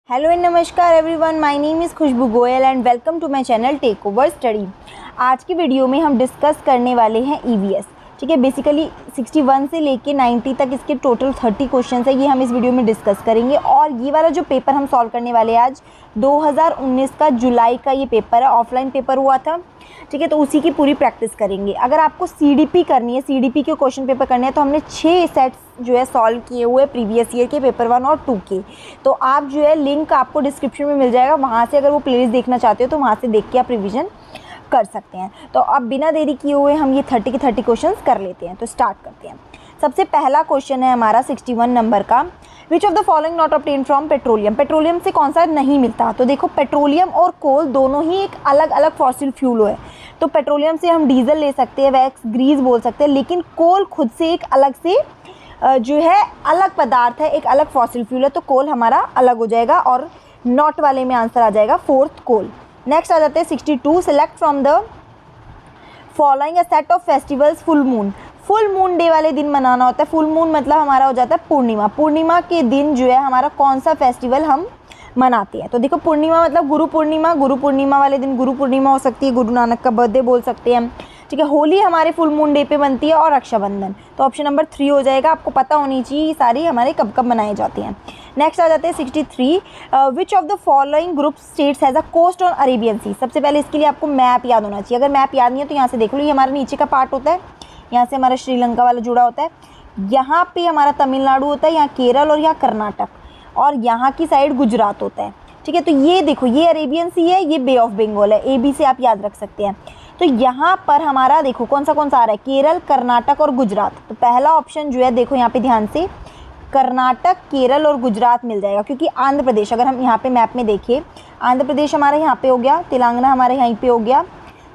Hello and नमस्कार everyone, my name is Khushboo Goyal and welcome to my channel take over study. आज की video में हम डिस्कस करने वाले हैं ईवीएस। ठीक है, बेसिकली 61 से लेके 90 तक इसके टोटल 30 क्वेश्चंस है, ये हम इस वीडियो में डिस्कस करेंगे। और ये वाला जो पेपर हम सॉल्व करने वाले हैं आज 2019 का जुलाई का ये पेपर है, ऑफलाइन पेपर हुआ था। ठीक है, तो उसी की पूरी प्रैक्टिस करेंगे। अगर आपको सीडीपी करनी है, सीडीपी के क्वेश्चन पेपर करने हैं, तो हमने 6 सेट्स जो है सॉल्व किए हुए प्रीवियस ईयर के पेपर 1 और 2 के। तो आप जो है लिंक आपको डिस्क्रिप्शन में मिल जाएगा, वहाँ से अगर वो प्लेलिस्ट देखना चाहते हो तो वहाँ से देख के आप रिविजन कर सकते हैं। तो अब बिना देरी किए हुए हम ये 30 के 30 क्वेश्चंस कर लेते हैं। तो स्टार्ट करते हैं। सबसे पहला क्वेश्चन है हमारा 61 नंबर का, विच of the following not obtain from petroleum. Petroleum से कौन सा नहीं मिलता? तो देखो, पेट्रोलियम और कोल दोनों ही एक अलग अलग फॉसिल फ्यूल है। तो पेट्रोलियम से हम डीजल ले सकते हैं, वैक्स, ग्रीस बोल सकते हैं, लेकिन कोल खुद से एक अलग से जो है अलग पदार्थ है, एक अलग फॉसिल फ्यूल है। तो कोल हमारा अलग हो जाएगा और नॉट वाले में आंसर आ जाएगा फोर्थ कोल। नेक्स्ट आ जाते हैं 62, select from the following a set of festivals full moon. Full moon day वाले दिन मनाना होता है। फुल मून मतलब हमारा हो जाता है पूर्णिमा। पूर्णिमा के दिन जो है हमारा कौन सा फेस्टिवल हम मनाते हैं? तो देखो, पूर्णिमा मतलब गुरु पूर्णिमा। गुरु पूर्णिमा वाले दिन गुरु पूर्णिमा हो सकती है, गुरु नानक का बर्थडे बोल सकते हैं। ठीक है, होली हमारे फुल मून डे पे बनती है, और रक्षाबंधन। तो ऑप्शन नंबर 3 हो जाएगा। आपको पता होनी चाहिए सारी हमारे कब कब मनाए जाते हैं। नेक्स्ट आ जाते हैं 63, which of the following group states has a coast on Arabian Sea. सबसे पहले इसके लिए आपको मैप याद होना चाहिए। अगर मैप याद नहीं है तो यहाँ से देख लो, ये हमारा नीचे का पार्ट होता है, यहाँ से हमारा श्रीलंका वाला जुड़ा होता है, यहाँ पे हमारा तमिलनाडु होता है, यहाँ केरल और यहाँ कर्नाटक, और यहाँ की साइड गुजरात होता है। ठीक है, तो ये देखो, ये अरेबियन सी है, ये बे ऑफ बंगाल है। AB से आप याद रख सकते हैं। तो यहाँ पर हमारा देखो कौन सा आ रहा है, केरल, कर्नाटक और गुजरात। तो पहला ऑप्शन जो है, देखो यहाँ पे ध्यान से, कर्नाटक, केरल और गुजरात मिल जाएगा। क्योंकि आंध्र प्रदेश, अगर हम यहाँ पे मैप में देखें, आंध्र प्रदेश हमारे यहाँ पे हो गया, तेलंगाना हमारे यहाँ पे हो गया।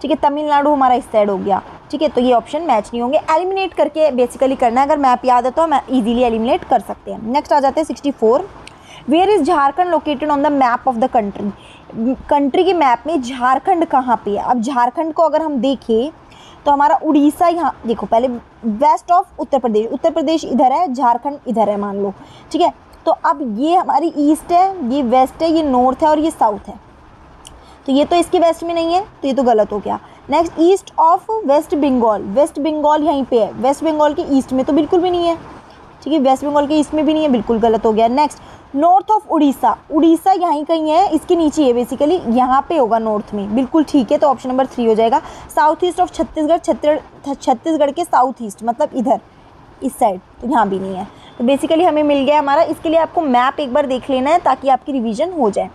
ठीक है, तमिलनाडु हमारा इस साइड हो गया। ठीक है, तो ये ऑप्शन मैच नहीं होंगे। एलिमिनेट करके बेसिकली करना है। अगर मैप याद है तो हम ईजिली एलिमिनेट कर सकते हैं। नेक्स्ट आ जाते हैं 64, where is Jharkhand located on the map of the country. Country के मैप में झारखंड कहाँ पे है? अब झारखंड को अगर हम देखें तो हमारा उड़ीसा यहाँ, देखो पहले वेस्ट ऑफ उत्तर प्रदेश, उत्तर प्रदेश इधर है, झारखंड इधर है मान लो। ठीक है, तो अब ये हमारी ईस्ट है, ये वेस्ट है, ये नॉर्थ है और ये साउथ है। तो ये तो इसके वेस्ट में नहीं है, तो ये तो गलत हो गया। Next, east of West Bengal. West Bengal यहीं पे है, वेस्ट बंगाल के ईस्ट में तो बिल्कुल भी नहीं है। ठीक है, वेस्ट बंगाल के ईस्ट में भी नहीं है, बिल्कुल गलत हो गया। Next, north of Orissa. Orissa यहीं कहीं है, इसके नीचे है, बेसिकली यहाँ पे होगा नॉर्थ में, बिल्कुल ठीक है। तो ऑप्शन नंबर 3 हो जाएगा। South east of Chhattisgarh, Chhattisgarh के साउथ ईस्ट मतलब इधर इस साइड, तो यहाँ भी नहीं है। तो बेसिकली हमें मिल गया हमारा। इसके लिए आपको मैप एक बार देख लेना है ताकि आपकी रिविजन हो जाए।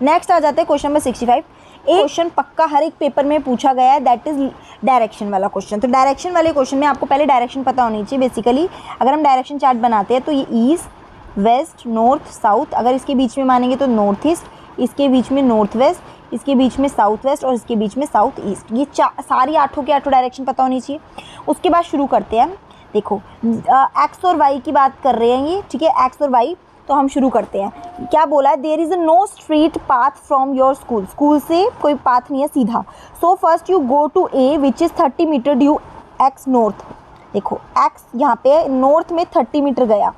नेक्स्ट आ जाते हैं क्वेश्चन नंबर 65। एक क्वेश्चन पक्का हर एक पेपर में पूछा गया है, दैट इज डायरेक्शन वाला क्वेश्चन। तो डायरेक्शन वाले क्वेश्चन में आपको पहले डायरेक्शन पता होनी चाहिए। बेसिकली अगर हम डायरेक्शन चार्ट बनाते हैं तो ये ईस्ट, वेस्ट, नॉर्थ, साउथ, अगर इसके बीच में मानेंगे तो नॉर्थ ईस्ट, इसके बीच में नॉर्थ वेस्ट, इसके बीच में साउथ वेस्ट और इसके बीच में साउथ ईस्ट। ये सारी 8 के 8 डायरेक्शन पता होनी चाहिए। उसके बाद शुरू करते हैं। देखो, एक्स और वाई की बात कर रहे हैं ये। ठीक है, एक्स और वाई, तो हम शुरू करते हैं। क्या बोला है? There is no street path from your school. School से कोई पाथ नहीं है सीधा। So first you go to A which is 30 metre due X north. देखो, एक्स यहाँ पे नॉर्थ में 30 मीटर गया,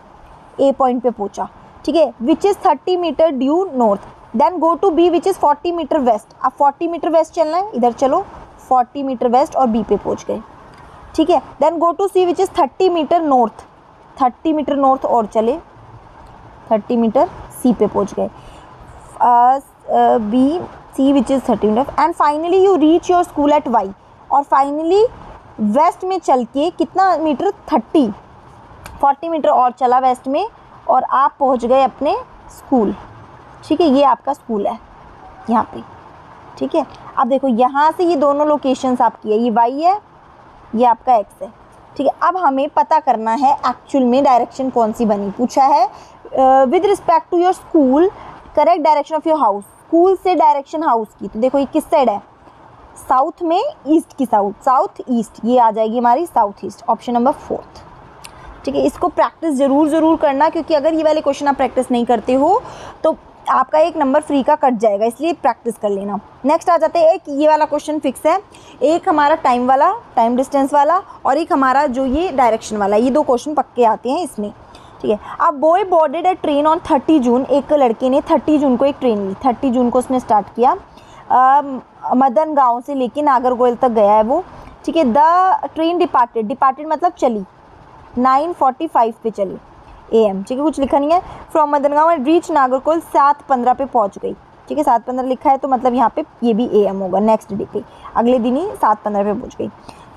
ए पॉइंट पे पहुंचा। ठीक है, which is 30 metre due north. Then go to B which is 40 metre west. अब 40 मीटर वेस्ट चलना है, इधर चलो, 40 मीटर वेस्ट और बी पे पहुँच गए। ठीक है, then go to C which is 30 metre north. 30 metre north और चले, 30 मीटर सी पे पहुंच गए। B C which is 30 metre, and finally you reach your school at Y. और फाइनली वेस्ट में चल के कितना मीटर? 40 मीटर और चला वेस्ट में, और आप पहुंच गए अपने स्कूल। ठीक है, ये आपका स्कूल है यहाँ पे। ठीक है, अब देखो यहाँ से ये दोनों लोकेशंस आपकी है, ये वाई है, ये आपका एक्स है। ठीक है, अब हमें पता करना है एक्चुअल में डायरेक्शन कौन सी बनी। पूछा है with respect to your school correct direction of your house. School से डायरेक्शन हाउस की, तो देखो ये किस साइड है? साउथ में, ईस्ट की साउथ, साउथ ईस्ट, ये आ जाएगी हमारी साउथ ईस्ट। Option number 4। ठीक है, इसको प्रैक्टिस ज़रूर करना, क्योंकि अगर ये वाले क्वेश्चन आप प्रैक्टिस नहीं करते हो तो आपका 1 नंबर फ्री का कट जाएगा, इसलिए प्रैक्टिस कर लेना। नेक्स्ट आ जाते हैं, एक ये वाला क्वेश्चन फिक्स है, एक हमारा टाइम वाला, टाइम डिस्टेंस वाला, और एक हमारा जो ये डायरेक्शन वाला, ये 2 क्वेश्चन पक्के आते हैं इसमें। ठीक है। अब boy boarded A train on 30 जून, एक लड़के ने 30 जून को एक ट्रेन ली, 30 जून को उसने स्टार्ट किया, मदन गांव से लेके नागरकोइल तक गया है वो, ठीक है। द ट्रेन डिपार्टेड मतलब चली 9:45 पे चली AM, ठीक है, कुछ लिखा नहीं है। फ्रॉम मदन गांव एंड रीच नागरकोइल 7:15 पे पहुंच गई, ठीक है। 7:15 लिखा है तो मतलब यहाँ पे ये भी AM होगा, नेक्स्ट डे पे, अगले दिन ही 7:15 पे पहुंच गई,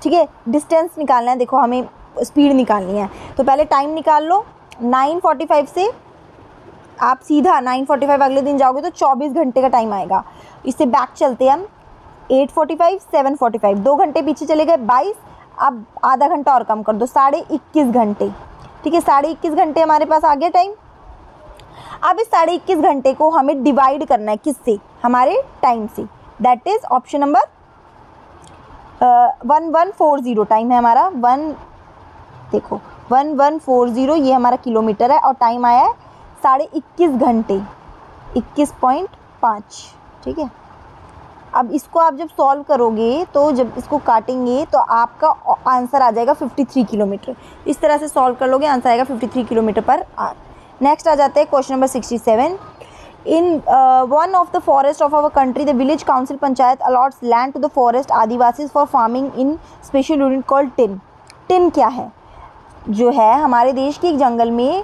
ठीक है। डिस्टेंस निकालना है, देखो हमें स्पीड निकालनी है, तो पहले टाइम निकाल लो। 9:45 से आप सीधा 9:45 अगले दिन जाओगे तो 24 घंटे का टाइम आएगा। इससे बैक चलते हैं हम, 8:45, 7:45, 2 घंटे पीछे चले गए 22, अब आधा घंटा और कम कर दो, 21.5 घंटे, ठीक है। 21.5 घंटे हमारे पास आ गया टाइम। अब इस 21.5 घंटे को हमें डिवाइड करना है किससे, हमारे टाइम से, that is option number 1140 time है हमारा, 1140 ये हमारा किलोमीटर है और टाइम आया है 21.5 घंटे, 21.5, ठीक है। अब इसको आप जब सॉल्व करोगे तो जब इसको काटेंगे तो आपका आंसर आ जाएगा 53 किलोमीटर। इस तरह से सॉल्व कर लोगे, आंसर आएगा 53 किलोमीटर पर आवर। नेक्स्ट आ जाते हैं question number 67। In one of the forest of our country the village council panchayat allots land to the forest Adivasis for farming in special unit called tin. Tin क्या है, जो है हमारे देश के एक जंगल में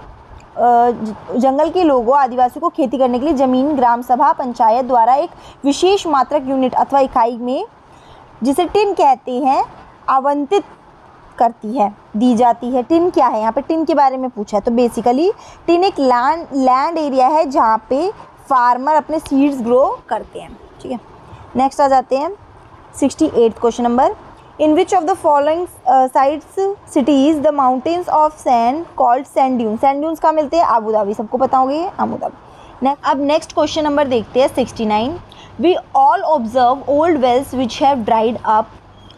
जंगल के लोगों आदिवासियों को खेती करने के लिए ज़मीन ग्राम सभा पंचायत द्वारा एक विशेष मात्रक यूनिट अथवा इकाई में, जिसे टिन कहते हैं, आवंटित करती है, दी जाती है। टिन क्या है, यहाँ पे टिन के बारे में पूछा है, तो बेसिकली टिन एक लैंड एरिया है जहाँ पे फार्मर अपने सीड्स ग्रो करते हैं, ठीक है। नेक्स्ट आ जाते हैं 68 question number. In which of the following sites cities the mountains of sand called sand dunes? Sand dunes कहाँ मिलते हैं, अबू धाबी, सबको पता होंगे ये अबू धाबी। अब नेक्स्ट क्वेश्चन नंबर देखते हैं 69। We all observe old wells which have dried up,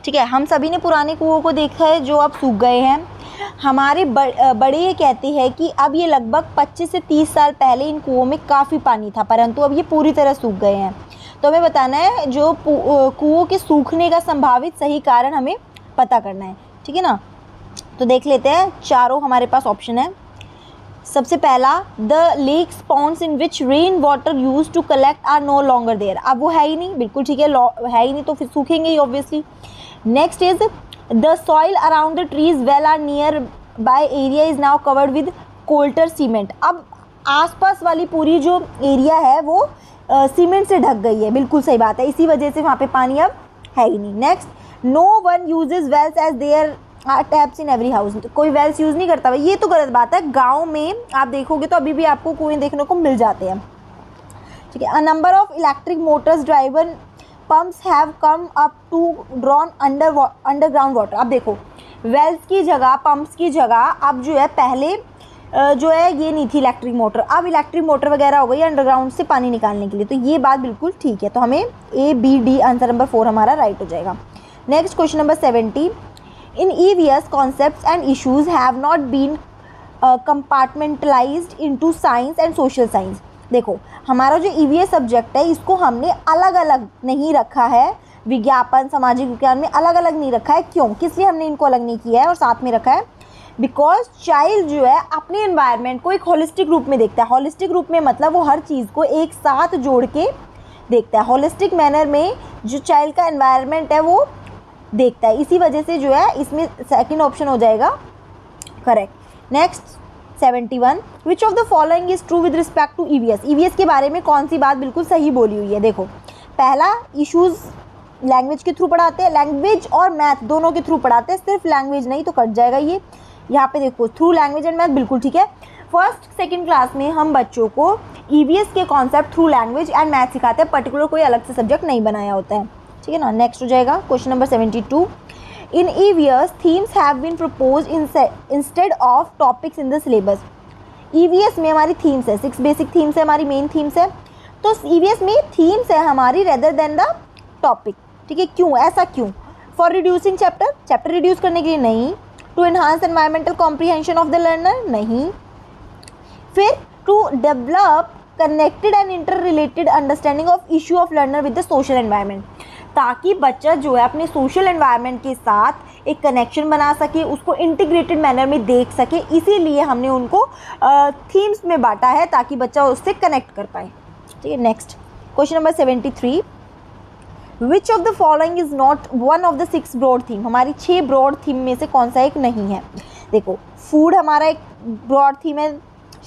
ठीक है। हम सभी ने पुराने कुओं को देखा है जो अब सूख गए हैं। हमारे बड़े ये कहते हैं कि अब ये लगभग 25 से 30 साल पहले इन कुओं में काफ़ी पानी था, परंतु अब ये पूरी तरह सूख गए हैं। तो हमें बताना है जो कुओं के सूखने का संभावित सही कारण हमें पता करना है, ठीक है ना। तो देख लेते हैं, चारों हमारे पास ऑप्शन है। सबसे पहला, the lakes ponds in which rain water use to collect are no longer there. अब वो है ही नहीं, बिल्कुल ठीक है, है ही नहीं तो फिर सूखेंगे ही obviously. Next is the soil around the trees well are nearby area is now covered with coal tar cement. अब आसपास वाली पूरी जो एरिया है वो सीमेंट से ढक गई है, बिल्कुल सही बात है, इसी वजह से वहाँ पे पानी अब है ही नहीं। Next, no one uses wells as there are taps in every house. कोई वेल्स यूज़ नहीं करता, ये तो गलत बात है। गांव में आप देखोगे तो अभी भी आपको कुएं देखने को मिल जाते हैं, ठीक है। A number of electric motors driven pumps have come up to drawn underground water. अब देखो, वेल्स की जगह, पंप्स की जगह अब जो है, पहले जो है ये नहीं थी इलेक्ट्रिक मोटर, अब इलेक्ट्रिक मोटर वगैरह हो गई अंडरग्राउंड से पानी निकालने के लिए। तो ये बात बिल्कुल ठीक है, तो हमें ABD आंसर नंबर 4 हमारा राइट हो जाएगा। Next question number 70। In EVS concepts and issues have not been compartmentalised into science and social science. देखो, हमारा जो EVS सब्जेक्ट है इसको हमने अलग अलग नहीं रखा है, विज्ञापन सामाजिक विज्ञान में अलग अलग नहीं रखा है। क्यों, किस लिए हमने इनको अलग नहीं किया है और साथ में रखा है? बिकॉज चाइल्ड जो है अपने एनवायरनमेंट को एक होलिस्टिक रूप में देखता है। होलिस्टिक रूप में मतलब वो हर चीज़ को एक साथ जोड़ के देखता है। होलिस्टिक मैनर में जो चाइल्ड का एनवायरनमेंट है वो देखता है, इसी वजह से जो है इसमें सेकंड ऑप्शन हो जाएगा correct. Next 71। Which of the following is true with respect to EVS। EVS के बारे में कौन सी बात बिल्कुल सही बोली हुई है? देखो, पहला, इशूज़ लैंग्वेज के थ्रू पढ़ाते हैं, लैंग्वेज और मैथ दोनों के थ्रू पढ़ाते हैं, सिर्फ लैंग्वेज नहीं तो कट जाएगा ये। यहाँ पे देखो, थ्रू लैंग्वेज एंड मैथ बिल्कुल ठीक है। फर्स्ट सेकंड क्लास में हम बच्चों को EVS के concept through language and math सिखाते हैं, पर्टिकुलर कोई अलग से सब्जेक्ट नहीं बनाया होता है, ठीक है ना। नेक्स्ट हो जाएगा question number 72। In EVS themes have been propose instead of topics in the syllabus. EVS में हमारी थीम्स है, 6 बेसिक थीम्स है, हमारी मेन थीम्स है, तो EVS में थीम्स है हमारी रेदर देन द टॉपिक, ठीक है। क्यों, ऐसा क्यों? फॉर रिड्यूसिंग चैप्टर रिड्यूस करने के लिए नहीं। To enhance environmental comprehension of the learner, नहीं। फिर to develop connected and inter related understanding of issue of learner with the social environment. ताकि बच्चा जो है अपने सोशल एनवायरनमेंट के साथ एक कनेक्शन बना सके, उसको इंटीग्रेटेड मैनर में देख सके। इसीलिए हमने उनको थीम्स में बांटा है ताकि बच्चा उससे कनेक्ट कर पाए। ठीक है, next question number 73, which of the following is not one of the 6 broad theme. हमारी 6 ब्रॉड थीम में से कौन सा एक नहीं है। देखो, फूड हमारा एक ब्रॉड थीम है,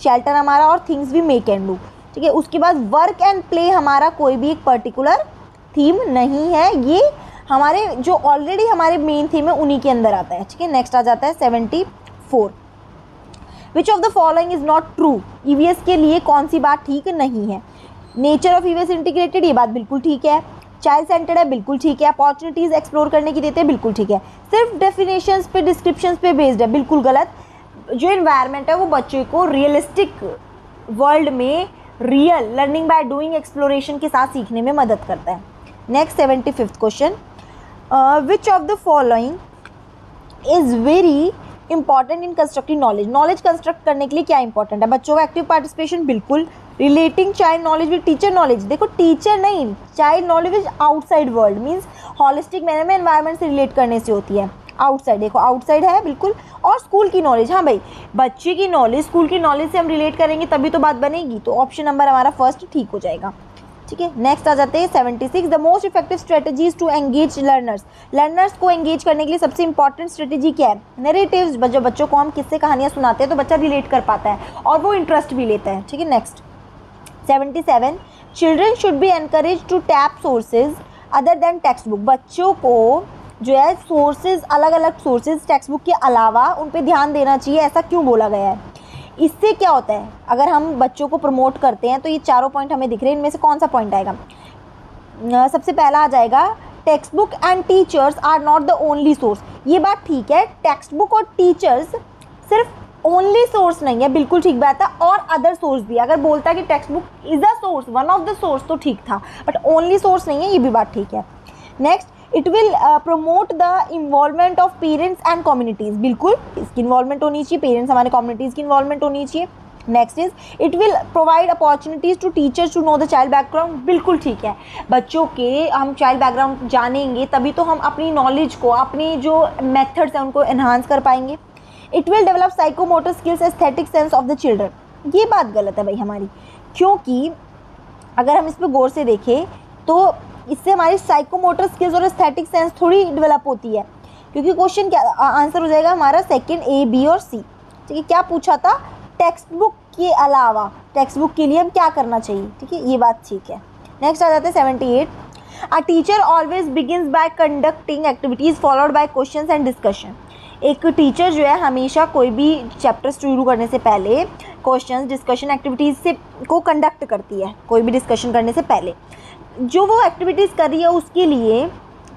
शेल्टर हमारा, और थिंग्स भी मेक एंड डू। ठीक है, उसके बाद वर्क एंड प्ले हमारा कोई भी एक पर्टिकुलर थीम नहीं है, ये हमारे जो ऑलरेडी हमारे मेन थीम है उन्हीं के अंदर आता है। ठीक है, नेक्स्ट आ जाता है 74, विच of the following is not true. EVS के लिए कौन सी बात ठीक नहीं है। नेचर ऑफ ईवीएस इंटीग्रेटेड, ये बात बिल्कुल ठीक है। चाइल्ड सेंटर्ड है, बिल्कुल ठीक है। अपॉर्चुनिटीज़ एक्सप्लोर करने की देते हैं, बिल्कुल ठीक है। सिर्फ डेफिनेशंस पे, डिस्क्रिप्शंस पे बेस्ड है, बिल्कुल गलत। जो इन्वायरमेंट है वो बच्चे को रियलिस्टिक वर्ल्ड में real learning by doing exploration के साथ सीखने में मदद करता है। Next 75th question, which of the following is very important in constructing knowledge. Knowledge construct करने के लिए क्या इंपॉर्टेंट है। बच्चों का एक्टिव पार्टिसिपेशन, बिल्कुल। Relating child knowledge with teacher knowledge, देखो टीचर नहीं, child knowledge is outside world, means holistic manner में एनवायरनमेंट से रिलेट करने से होती है। आउटसाइड, देखो आउटसाइड है बिल्कुल। और स्कूल की नॉलेज, हाँ भाई, बच्चे की नॉलेज स्कूल की नॉलेज से हम रिलेट करेंगे तभी तो बात बनेगी। तो ऑप्शन नंबर हमारा फर्स्ट ठीक हो जाएगा। ठीक है, नेक्स्ट आ जाते हैं 76, the most effective strategies to engage learners. Learners को एंगेज करने के लिए सबसे इंपॉर्टेंट स्ट्रेटजी क्या है। नैरेटिव्स, जब बच्चों को हम किससे कहानियाँ सुनाते हैं तो बच्चा रिलेट कर पाता है और वो इंटरेस्ट भी लेता है। ठीक है, next 77, children should be encourage to tap sources other than text book. बच्चों को जो है सोर्सेज, अलग अलग सोर्सेज टेक्स्ट बुक के अलावा उन पे ध्यान देना चाहिए। ऐसा क्यों बोला गया है। इससे क्या होता है, अगर हम बच्चों को प्रमोट करते हैं तो ये चारों पॉइंट हमें दिख रहे हैं, इनमें से कौन सा पॉइंट आएगा। सबसे पहला आ जाएगा, text book and teachers are not the only source. ये बात ठीक है, टेक्स्ट बुक और टीचर्स सिर्फ ओनली सोर्स नहीं है, बिल्कुल ठीक बात है। और अदर सोर्स भी, अगर बोलता है कि text book is a source, one of the source, तो ठीक था, बट ओनली सोर्स नहीं है, ये भी बात ठीक है। Next, it will promote the involvement of parents and communities, बिल्कुल इसकी इन्वॉल्वमेंट होनी चाहिए, पेरेंट्स हमारे कम्युनिटीज़ की इन्वॉल्वमेंट होनी चाहिए। Next is, it will provide opportunities to teachers to know the child background, बिल्कुल ठीक है। बच्चों के हम चाइल्ड बैकग्राउंड जानेंगे तभी तो हम अपनी नॉलेज को, अपनी जो मेथड्स हैं उनको एनहांस कर पाएंगे। It will develop psychomotor skills, aesthetic sense of the children, ये बात गलत है भाई हमारी, क्योंकि अगर हम इस पर गौर से देखें तो इससे हमारी साइकोमोटर स्किल्स और एस्थेटिक सेंस थोड़ी डेवलप होती है। क्योंकि क्वेश्चन क्या आंसर हो जाएगा हमारा सेकंड, ए, बी और सी। ठीक है, क्या पूछा था, टेक्स्ट बुक के अलावा टेक्स्ट बुक के लिए हम क्या करना चाहिए। ठीक है, ये बात ठीक है। नेक्स्ट आ जाते हैं 78, a teacher always begins bye conducting activities followed by questions and discussion. एक टीचर जो है हमेशा कोई भी चैप्टर शुरू करने से पहले क्वेश्चंस, डिस्कशन, एक्टिविटीज़ से को कंडक्ट करती है। कोई भी डिस्कशन करने से पहले जो वो एक्टिविटीज़ कर रही है उसके लिए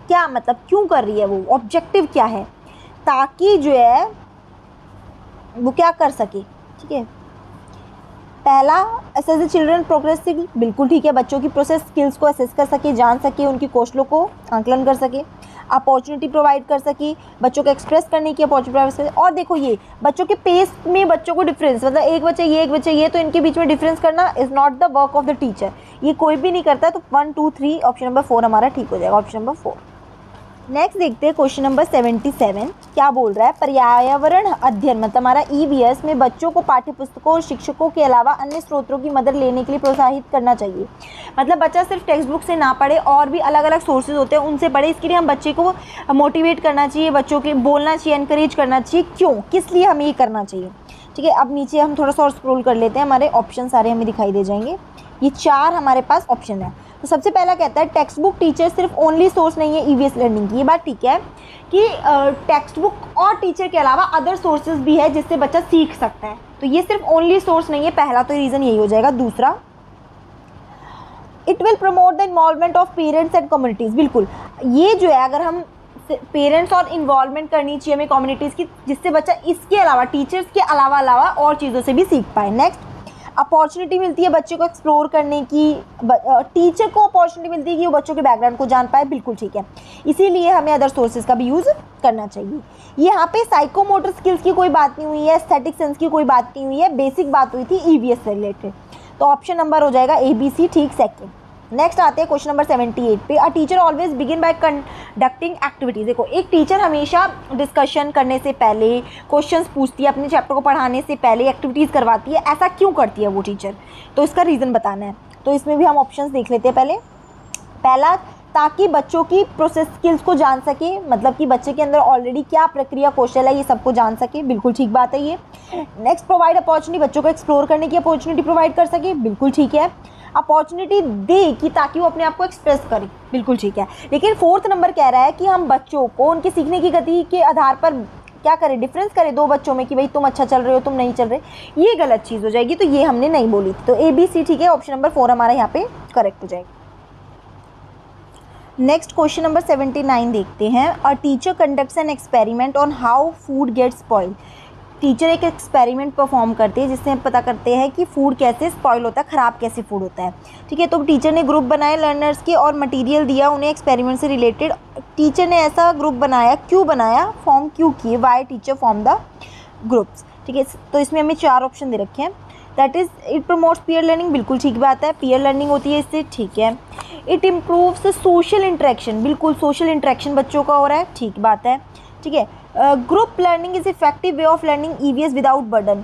क्या मतलब, क्यों कर रही है, वो ऑब्जेक्टिव क्या है, ताकि जो है वो क्या कर सके। ठीक है, पहला, असेस द चिल्ड्रन प्रोग्रेस, बिल्कुल ठीक है, बच्चों की प्रोसेस स्किल्स को असेस कर सके, जान सके, उनकी कौशलों को आंकलन कर सके। अपॉर्चुनिटी प्रोवाइड कर सके, बच्चों को एक्सप्रेस करने की अपॉर्चुनिटी प्रोवाइड कर सके। और देखो ये बच्चों के पेस में बच्चों को डिफरेंस, मतलब एक बच्चा ये एक बच्चा ये, तो इनके बीच में डिफरेंस करना is not the work of the teacher, ये कोई भी नहीं करता। तो 1, 2, 3 ऑप्शन नंबर 4 हमारा ठीक हो जाएगा, ऑप्शन नंबर 4। नेक्स्ट देखते हैं क्वेश्चन नंबर 77 क्या बोल रहा है। पर्यावरण अध्ययन मतलब हमारा ईवीएस में बच्चों को पाठ्यपुस्तकों और शिक्षकों के अलावा अन्य स्रोतों की मदद लेने के लिए प्रोत्साहित करना चाहिए। मतलब बच्चा सिर्फ टेक्स्ट बुक से ना पढ़े, और भी अलग अलग सोर्सेज होते हैं उनसे पढ़े। इसके लिए हम बच्चे को मोटिवेट करना चाहिए, बच्चों के बोलना चाहिए, एनकरेज करना चाहिए। क्यों, किस लिए हमें ये करना चाहिए। ठीक है, अब नीचे हम थोड़ा सा और स्क्रॉल कर लेते हैं, हमारे ऑप्शन सारे हमें दिखाई दे जाएंगे। ये 4 हमारे पास ऑप्शन है। तो सबसे पहला कहता है टेक्स्ट बुक टीचर सिर्फ ओनली सोर्स नहीं है ईवीएस लर्निंग की। ये बात ठीक है कि टेक्स्ट बुक और टीचर के अलावा अदर सोर्सेज भी है जिससे बच्चा सीख सकता है, तो ये सिर्फ ओनली सोर्स नहीं है। पहला तो रीज़न यही हो जाएगा। दूसरा, it will promote the involvement of parents and communities, बिल्कुल ये जो है, अगर हम पेरेंट्स और इन्वॉल्वमेंट करनी चाहिए हमें कम्युनिटीज़ की, जिससे बच्चा इसके अलावा टीचर्स के अलावा और चीज़ों से भी सीख पाए। नेक्स्ट, अपॉर्चुनिटी मिलती है बच्चे को एक्सप्लोर करने की, टीचर को अपॉर्चुनिटी मिलती है कि वो बच्चों के बैकग्राउंड को जान पाए, बिल्कुल ठीक है। इसीलिए हमें अदर सोर्सेज का भी यूज़ करना चाहिए। यहाँ पे साइकोमोटर स्किल्स की कोई बात नहीं हुई है, एस्थेटिक सेंस की कोई बात नहीं हुई है, बेसिक बात हुई थी ईवीएस से रिलेटेड। तो ऑप्शन नंबर हो जाएगा ABC ठीक, सेकेंड। नेक्स्ट आते हैं क्वेश्चन नंबर 78 पे। A teacher always begin by conducting activities. देखो एक टीचर हमेशा डिस्कशन करने से पहले, क्वेश्चंस पूछती है, अपने चैप्टर को पढ़ाने से पहले एक्टिविटीज़ करवाती है। ऐसा क्यों करती है वो टीचर, तो इसका रीज़न बताना है। तो इसमें भी हम ऑप्शंस देख लेते हैं। पहला, ताकि बच्चों की प्रोसेस स्किल्स को जान सके, मतलब कि बच्चे के अंदर ऑलरेडी क्या प्रक्रिया कौशल है ये सबको जान सके, बिल्कुल ठीक बात है ये। नेक्स्ट, प्रोवाइड अपॉर्चुनिटी, बच्चों को एक्सप्लोर करने की अपॉर्चुनिटी प्रोवाइड कर सके, बिल्कुल ठीक है। अपॉर्चुनिटी दे कि ताकि वो अपने आप को एक्सप्रेस करे, बिल्कुल ठीक है। लेकिन फोर्थ नंबर कह रहा है कि हम बच्चों को उनकी सीखने की गति के आधार पर क्या करें, डिफरेंस करें दो बच्चों में कि भाई तुम अच्छा चल रहे हो, तुम नहीं चल रहे, ये गलत चीज़ हो जाएगी, तो ये हमने नहीं बोली थी। तो ABC ठीक है, ऑप्शन नंबर 4 हमारा यहाँ पे करेक्ट हो जाएगा। नेक्स्ट क्वेश्चन नंबर 79 देखते हैं। A teacher conducts an experiment on how food gets spoil. Teacher एक एक्सपेरिमेंट परफॉर्म करते हैं जिससे हम पता करते हैं कि फूड कैसे स्पॉइल होता है, ख़राब कैसे फूड होता है, ठीक है। तो टीचर ने ग्रुप बनाए लर्नर्स के और मटेरियल दिया उन्हें एक्सपेरिमेंट से रिलेटेड। टीचर ने ऐसा ग्रुप बनाया, क्यों बनाया, फॉर्म क्यों किए, why teacher form the groups, ठीक है। तो इसमें हमें 4 ऑप्शन दे रखे हैं। That is it promotes peer learning, बिल्कुल ठीक बात है, पीयर लर्निंग होती है इससे, ठीक है। इट इम्प्रूव्स सोशल इंटरेक्शन, बिल्कुल सोशल इंटरेक्शन बच्चों का हो रहा है, ठीक बात है, ठीक है। Group learning is effective way of learning EVS without burden.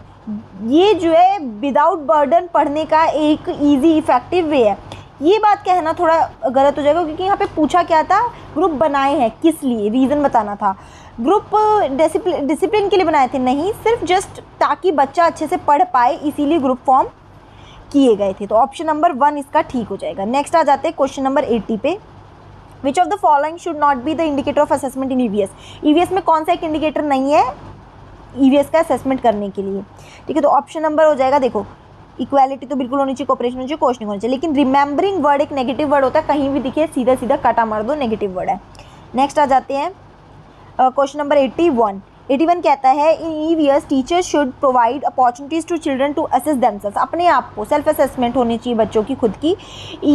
ये जो है विदाउट बर्डन पढ़ने का एक इजी इफेक्टिव वे है। ये बात कहना थोड़ा गलत हो जाएगा क्योंकि यहाँ पे पूछा क्या था, ग्रुप बनाए हैं किस लिए, रीज़न बताना था। ग्रुप डिसिप्लिन के लिए बनाए थे, नहीं, सिर्फ जस्ट ताकि बच्चा अच्छे से पढ़ पाए, इसीलिए ग्रुप फॉर्म किए गए थे। तो ऑप्शन नंबर 1 इसका ठीक हो जाएगा। नेक्स्ट आ जाते हैं क्वेश्चन नंबर 80 पे। विच of the following should not be the indicator of assessment in EVS। EVS में कौन सा एक इंडिकेटर नहीं है EVS का असेसमेंट करने के लिए, ठीक है। तो ऑप्शन नंबर हो जाएगा, देखो इक्वालिटी तो बिल्कुल होनी चाहिए, कोऑपरेशन होनी चाहिए, क्वेश्चन होनी चाहिए, लेकिन रिमेंबरिंग वर्ड एक नेगेटिव वर्ड होता है, कहीं भी दिखे सीधा सीधा काटा मार दो, नेगेटिव वर्ड है। नेक्स्ट आ जाते हैं क्वेश्चन नंबर 81 कहता है in EVS teacher should provide opportunities to children to assess themselves. अपने आप को सेल्फ असेसमेंट होनी चाहिए बच्चों की खुद की।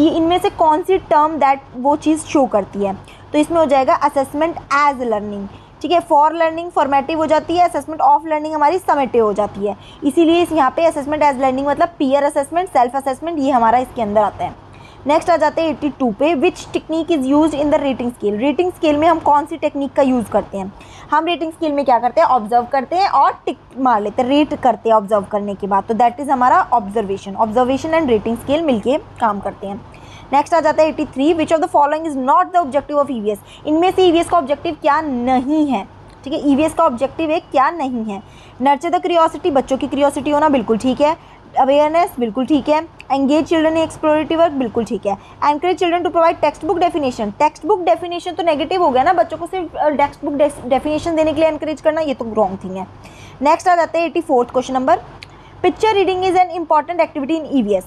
इनमें से कौन सी टर्म दैट वो चीज़ शो करती है, तो इसमें हो जाएगा असेसमेंट एज लर्निंग, ठीक है। फॉर लर्निंग फॉर्मेटिव हो जाती है, असेसमेंट ऑफ लर्निंग हमारी समेटिव हो जाती है, इसीलिए यहाँ पे असेसमेंट एज लर्निंग मतलब पीयर असेसमेंट, सेल्फ असेसमेंट, ये हमारा इसके अंदर आता है। नेक्स्ट आ जाते हैं 82 पे। Which technique is use in the rating scale. Rating scale में हम कौन सी टेक्निक का यूज़ करते हैं, हम रेटिंग स्केल में क्या करते हैं, ऑब्जर्व करते हैं और टिक मार लेते हैं, रेट करते हैं ऑब्जर्व करने के बाद, तो दैट इज़ हमारा ऑब्जर्वेशन एंड रेटिंग स्केल मिलके काम करते हैं। नेक्स्ट आ जाता है 83। विच of the following is not the objective of EVS। इनमें से EVS का ऑब्जेक्टिव क्या नहीं है, ठीक है। EVS का ऑब्जेक्टिव एक क्या नहीं है। नर्चर द क्यूरियोसिटी, बच्चों की क्यूरियोसिटी होना, बिल्कुल ठीक है। अवेयरनेस, बिल्कुल ठीक है। Engage children in explorative work, बिल्कुल ठीक है। Encourage children to provide text book definition. Text book definition तो नेगेटिव हो गया ना, बच्चों को सिर्फ टेक्स्ट बुक डेफिनेशन देने के लिए एनकरेज करना, ये तो रॉन्ग थिंग है। नेक्स्ट आ जाते हैं 84 question number. Picture reading is an important activity in EVS।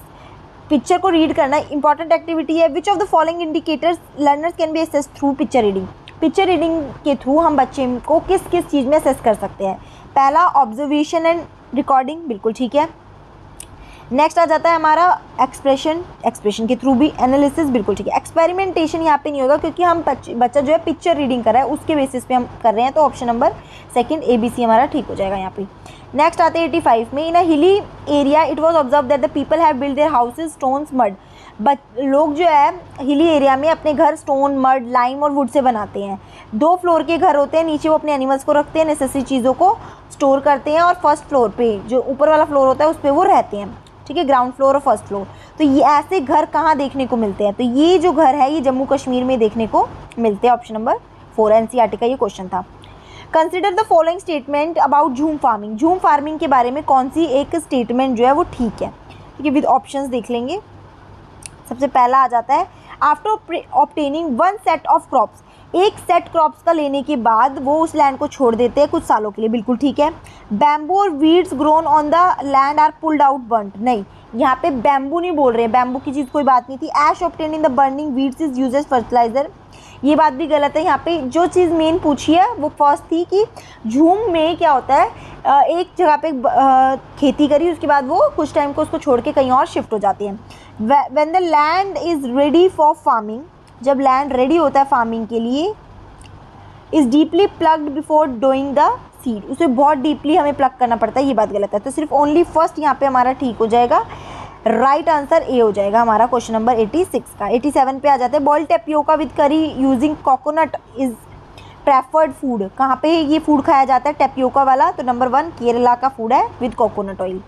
Picture को रीड करना इंपॉर्टेंट एक्टिविटी है। विच of the following indicators learners can be assess through picture reading. Picture reading के थ्रू हम बच्चे को किस किस चीज़ में असेस कर सकते हैं। पहला ऑब्जर्वेशन एंड रिकॉर्डिंग, बिल्कुल ठीक है। नेक्स्ट आ जाता है हमारा एक्सप्रेशन के थ्रू भी एनालिसिस, बिल्कुल ठीक है। एक्सपेरिमेंटेशन यहाँ पे नहीं होगा क्योंकि हम बच्चा जो है पिक्चर रीडिंग कर रहा है उसके बेसिस पे हम कर रहे हैं, तो ऑप्शन नंबर 2 ABC हमारा ठीक हो जाएगा यहाँ पे। नेक्स्ट आते हैं 85 में। In a hilly area it was observe that the people have build their houses stones mud. लोग जो है हिली एरिया में अपने घर स्टोन, मड, लाइम और वुड से बनाते हैं। 2 फ्लोर के घर होते हैं, नीचे वो अपने एनिमल्स को रखते हैं, नेसेसरी चीज़ों को स्टोर करते हैं, और फर्स्ट फ्लोर पे जो ऊपर वाला फ्लोर होता है उस पर वो रहते हैं, ठीक है, ग्राउंड फ्लोर और फर्स्ट फ्लोर। तो ये ऐसे घर कहाँ देखने को मिलते हैं, तो ये जो घर है ये जम्मू कश्मीर में देखने को मिलते हैं। ऑप्शन नंबर 4 NCERT का ये क्वेश्चन था। Consider the following statement about झूम फार्मिंग। झूम फार्मिंग के बारे में कौन सी एक स्टेटमेंट जो है वो ठीक है, ठीक है। विद ऑप्शंस देख लेंगे। सबसे पहला आ जाता है after obtaining 1 set of crops. एक सेट क्रॉप्स का लेने के बाद वो उस लैंड को छोड़ देते हैं कुछ सालों के लिए, बिल्कुल ठीक है। बैम्बू और weeds grown on the land are pulled out burned, नहीं, यहाँ पे बैम्बू नहीं बोल रहे हैं, बैम्बू की चीज़ कोई बात नहीं थी। Ash obtain in the burning weeds is use as fertiliser, ये बात भी गलत है। यहाँ पे जो चीज़ मेन पूछी है वो फर्स्ट थी कि झूम में क्या होता है, एक जगह पे खेती करी, उसके बाद वो कुछ टाइम को उसको छोड़ के कहीं और शिफ्ट हो जाती है। When the land is ready for farming, जब लैंड रेडी होता है फार्मिंग के लिए, is deeply plugged before doing the seed, उसे बहुत डीपली हमें प्लग करना पड़ता है, ये बात गलत है। तो सिर्फ ओनली फर्स्ट यहाँ पे हमारा ठीक हो जाएगा। राइट आंसर ए हो जाएगा हमारा क्वेश्चन नंबर 86 का। 87 पे आ जाते हैं। बॉइल्ड टेपियोका विद करी using coconut is preferred food. कहाँ पे ये फूड खाया जाता है टेपियोका वाला? तो नंबर 1 केरला का फूड है विद कोकोनट ऑयल।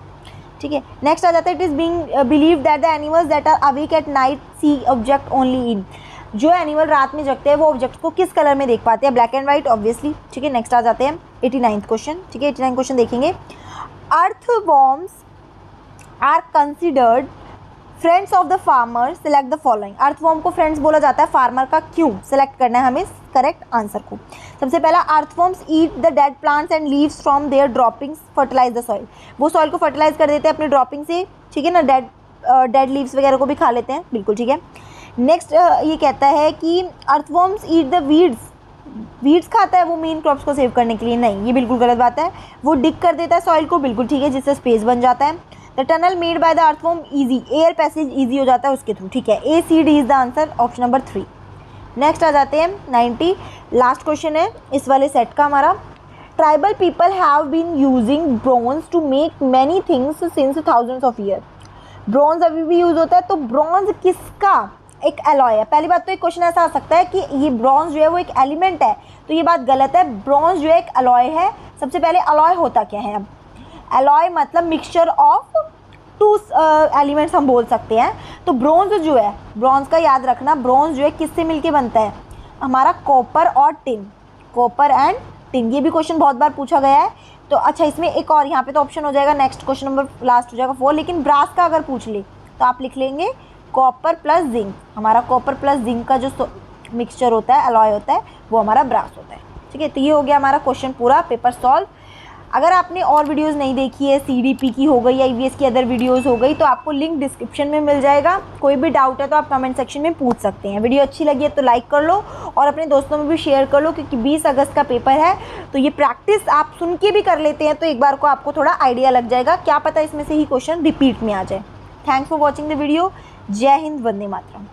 ठीक है, नेक्स्ट आ जाता है it is being believe that the animals that are awake at night see object only in. जो एनिमल रात में जगते हैं वो ऑब्जेक्ट को किस कलर में देख पाते हैं? Black and white obviously. ठीक है, नेक्स्ट आ जाते हैं 89 क्वेश्चन। ठीक है, 89 क्वेश्चन देखेंगे। Earthworms are considered friends of the farmer, select the following. Earthworm को फ्रेंड्स बोला जाता है फार्मर का, क्यों? सिलेक्ट करना है हमें करेक्ट आंसर को। सबसे पहला, earthworms eat the dead plants and leaves from their droppings fertilize the soil. वो सॉइल को फर्टिलाइज कर देते हैं अपने ड्रॉपिंग से। ठीक है ना, डेड लीव्स वगैरह को भी खा लेते हैं, बिल्कुल ठीक है। नेक्स्ट ये कहता है कि अर्थवॉर्म्स ईट द वीड्स खाता है वो मेन क्रॉप्स को सेव करने के लिए, नहीं, ये बिल्कुल गलत बात है। वो डिग कर देता है सॉइल को, बिल्कुल ठीक है, जिससे स्पेस बन जाता है। The tunnel made by the earthworm easy, air passage easy हो जाता है उसके थ्रू। ठीक है, A C D is the answer, option number 3। Next आ जाते हैं 90, लास्ट क्वेश्चन है इस वाले सेट का हमारा। Tribal people have been using bronze to make many things since thousands of year. Bronze अभी भी यूज होता है, तो ब्रॉन्ज किसका एक एलॉय है? पहली बात तो एक क्वेश्चन ऐसा आ सकता है कि ये ब्रॉन्ज जो है वो एक एलिमेंट है, तो ये बात गलत है। ब्रॉन्ज जो है एक अलॉय है। सबसे पहले अलॉय होता क्या है? अब अलॉय मतलब मिक्सचर ऑफ टू एलिमेंट्स हम बोल सकते हैं। तो ब्रॉन्ज जो है, ब्रॉन्ज का याद रखना, ब्रॉन्ज जो है किससे मिलके बनता है? हमारा कॉपर और टिन, कॉपर एंड टिन। ये भी क्वेश्चन बहुत बार पूछा गया है। तो अच्छा, इसमें एक और यहाँ पे तो ऑप्शन हो जाएगा नेक्स्ट क्वेश्चन नंबर लास्ट हो जाएगा 4, लेकिन ब्रास का अगर पूछ ले तो आप लिख लेंगे कॉपर प्लस जिंक। हमारा कॉपर प्लस जिंक का जो मिक्सचर होता है, अलॉय होता है, वो हमारा ब्रास होता है। ठीक है, तो ये हो गया हमारा क्वेश्चन पूरा, पेपर सॉल्व। अगर आपने और वीडियोस नहीं देखी है, सीडीपी की हो गई या ईवीएस की अदर वीडियोस हो गई, तो आपको लिंक डिस्क्रिप्शन में मिल जाएगा। कोई भी डाउट है तो आप कमेंट सेक्शन में पूछ सकते हैं। वीडियो अच्छी लगी है तो लाइक कर लो और अपने दोस्तों में भी शेयर कर लो, क्योंकि 20 अगस्त का पेपर है, तो ये प्रैक्टिस आप सुन के भी कर लेते हैं तो एक बार को आपको थोड़ा आइडिया लग जाएगा। क्या पता इसमें से ही क्वेश्चन रिपीट में आ जाए। Thanks for watching the video. जय हिंद, वंदे मातरम।